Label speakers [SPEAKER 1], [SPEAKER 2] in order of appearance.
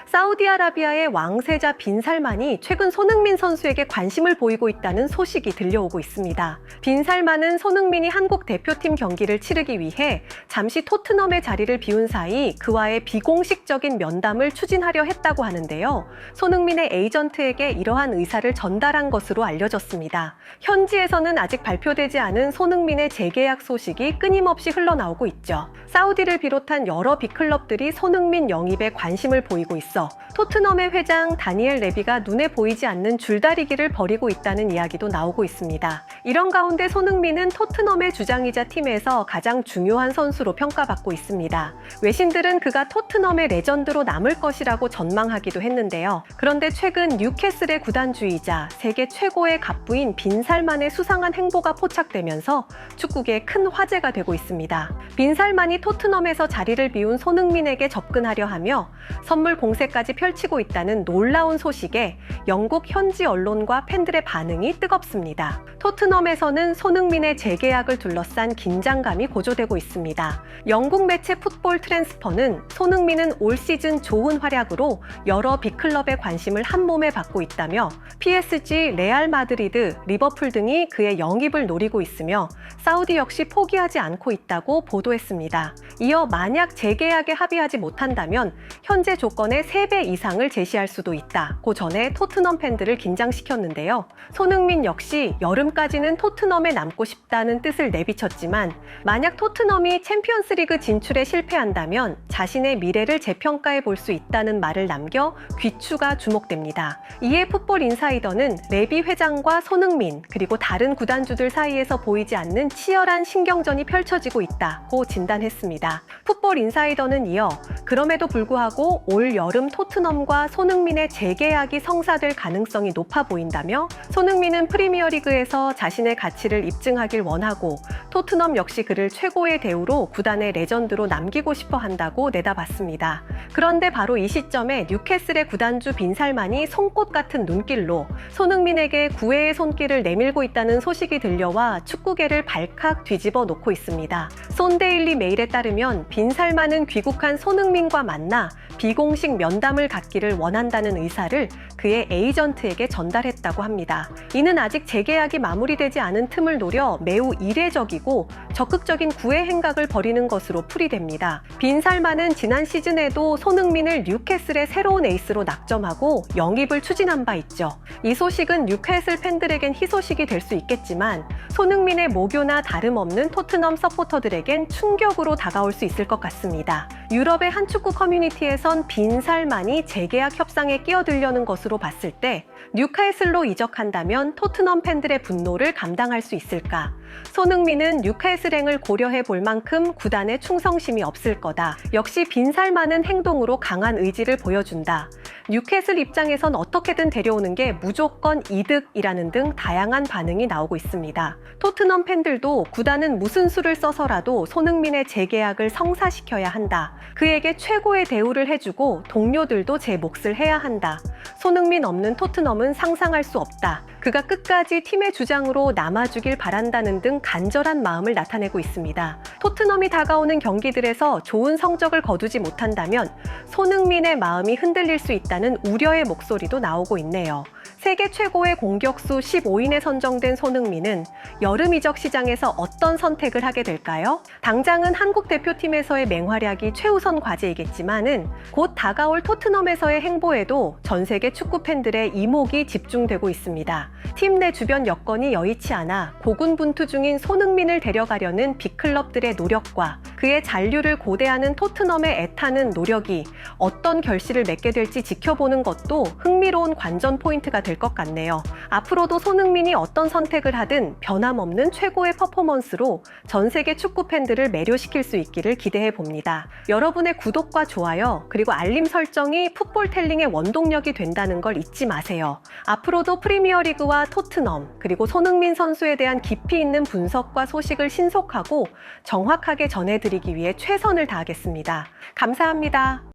[SPEAKER 1] 사우디아라비아의 왕세자 빈 살만이 최근 손흥민 선수에게 관심을 보이고 있다는 소식이 들려오고 있습니다. 빈 살만은 손흥민이 한국 대표팀 경기를 치르기 위해 잠시 토트넘의 자리를 비운 사이 그와의 비공식적인 면담을 추진하려 했다고 하는데요. 손흥민의 에이전트에게 이러한 의사를 전달한 것으로 알려졌습니다. 현지에서는 아직 발표되지 않은 손흥민의 재계약 소식이 끊임없이 흘러나오고 있죠. 사우디를 비롯한 여러 빅클럽들이 손흥민 영입에 관심을 보이고 있어 토트넘의 회장 다니엘 레비가 눈에 보이지 않는 줄다리기를 벌이고 있다는 이야기도 나오고 있습니다. 이런 가운데 손흥민은 토트넘의 주장이자 팀에서 가장 중요한 선수로 평가받고 있습니다. 외신들은 그가 토트넘의 레전드로 남을 것이라고 전망하기도 했는데요. 그런데 최근 뉴캐슬의 구단주이자 세계 최고의 갑부인 빈 살만의 수상한 행보가 포착되면서 축구계에 큰 화제가 되고 있습니다. 빈 살만이 토트넘에서 자리를 비운 손흥민에게 접근하려 하며 선물 공세까지 펼치고 있다는 놀라운 소식에 영국 현지 언론과 팬들의 반응이 뜨겁습니다. 토트넘에서는 손흥민의 재계약을 둘러싼 긴장감이 고조되고 있습니다. 영국 매체 풋볼 트랜스퍼는 손흥민은 올 시즌 좋은 활약으로 여러 빅클럽의 관심을 한 몸에 받고 있다며 PSG, 레알 마드리드, 리버풀 등이 그의 영입을 노리고 있으며 사우디 역시 포기하지 않고 있다고 보도했습니다. 이어 만약 재계약에 합의하지 못한다면 현재 조건의 3배 이상을 제시할 수도 있다고 전해 토트넘 팬들을 긴장시켰는데요. 손흥민 역시 여름까지는 토트넘에 남고 싶다는 뜻을 내비쳤지만 만약 토트넘이 챔피언스리그 진출에 실패한다면 자신의 미래를 재평가해 볼 수 있다는 말을 남겨 귀추가 주목됩니다. 이에 풋볼 인사이더는 레비 회장과 손흥민 그리고 다른 구단주들 사이에서 보이지 않는 치열한 신경전이 펼쳐지고 있다고 진단했습니다. 풋볼 인사이더는 이어 그럼에도 불구하고 올 여름 토트넘과 손흥민의 재계약이 성사될 가능성이 높아 보인다며 손흥민은 프리미어리그에서 자신의 가치를 입증하길 원하고 토트넘 역시 그를 최고의 대우로 구단의 레전드로 남기고 싶어 한다고 내다봤습니다. 그런데 바로 이 시점에 뉴캐슬의 구단주 빈 살만이 송꽃 같은 눈길로 손흥민에게 구애의 손길을 내밀고 있다는 소식이 들려와 축구계를 발칵 뒤집어 놓고 있습니다. 손데일리 메일에 따르면 빈 살만은 귀국한 손흥민과 만나 비공식 면담을 갖기를 원한다는 의사를 그의 에이전트에게 전달했다고 합니다. 이는 아직 재계약이 마무리되지 않은 틈을 노려 매우 이례적이고 적극적인 구애 행각을 벌이는 것으로 풀이됩니다. 빈 살만은 지난 시즌에도 손흥민을 뉴캐슬의 새로운 에이스로 낙점하고 영입을 추진한 바 있죠. 이 소식은 뉴캐슬 팬들에겐 희소식이 될 수 있겠지만 손흥민의 모교나 다름없는 토트넘 서포터들에겐 충격으로 다가올 수 있을 것 같습니다. 유럽의 한 축구 커뮤니티에선 빈 살만이 재계약 협상에 끼어들려는 것으로 봤을 때 뉴캐슬로 이적한다면 토트넘 팬들의 분노를 감당할 수 있을까? 손흥민은 뉴캐슬행을 고려해 볼 만큼 구단에 충성심이 없을 거다. 역시 빈 살만은 행동으로 강한 의지를 보여준다. 뉴캐슬 입장에선 어떻게든 데려오는 게 무조건 이득이라는 등 다양한 반응이 나오고 있습니다. 토트넘 팬들도 구단은 무슨 수를 써서라도 손흥민의 재계약을 성사시켜야 한다. 그에게 최고의 대우를 해주고 동료들도 제 몫을 해야 한다. 손흥민 없는 토트넘은 상상할 수 없다. 그가 끝까지 팀의 주장으로 남아주길 바란다는 등 간절한 마음을 나타내고 있습니다. 토트넘이 다가오는 경기들에서 좋은 성적을 거두지 못한다면 손흥민의 마음이 흔들릴 수 있다는 우려의 목소리도 나오고 있네요. 세계 최고의 공격수 15인에 선정된 손흥민은 여름 이적 시장에서 어떤 선택을 하게 될까요? 당장은 한국 대표팀에서의 맹활약이 최우선 과제이겠지만은 곧 다가올 토트넘에서의 행보에도 전 세계 축구 팬들의 이목이 집중되고 있습니다. 팀 내 주변 여건이 여의치 않아 고군분투 중인 손흥민을 데려가려는 빅클럽들의 노력과 그의 잔류를 고대하는 토트넘의 애타는 노력이 어떤 결실을 맺게 될지 지켜보는 것도 흥미로운 관전 포인트가 될 것 같네요. 앞으로도 손흥민이 어떤 선택을 하든 변함없는 최고의 퍼포먼스로 전 세계 축구 팬들을 매료시킬 수 있기를 기대해 봅니다. 여러분의 구독과 좋아요 그리고 알림 설정이 풋볼텔링의 원동력이 된다는 걸 잊지 마세요. 앞으로도 프리미어리그와 토트넘 그리고 손흥민 선수에 대한 깊이 있는 분석과 소식을 신속하고 정확하게 전해드리기 위해 최선을 다하겠습니다. 감사합니다.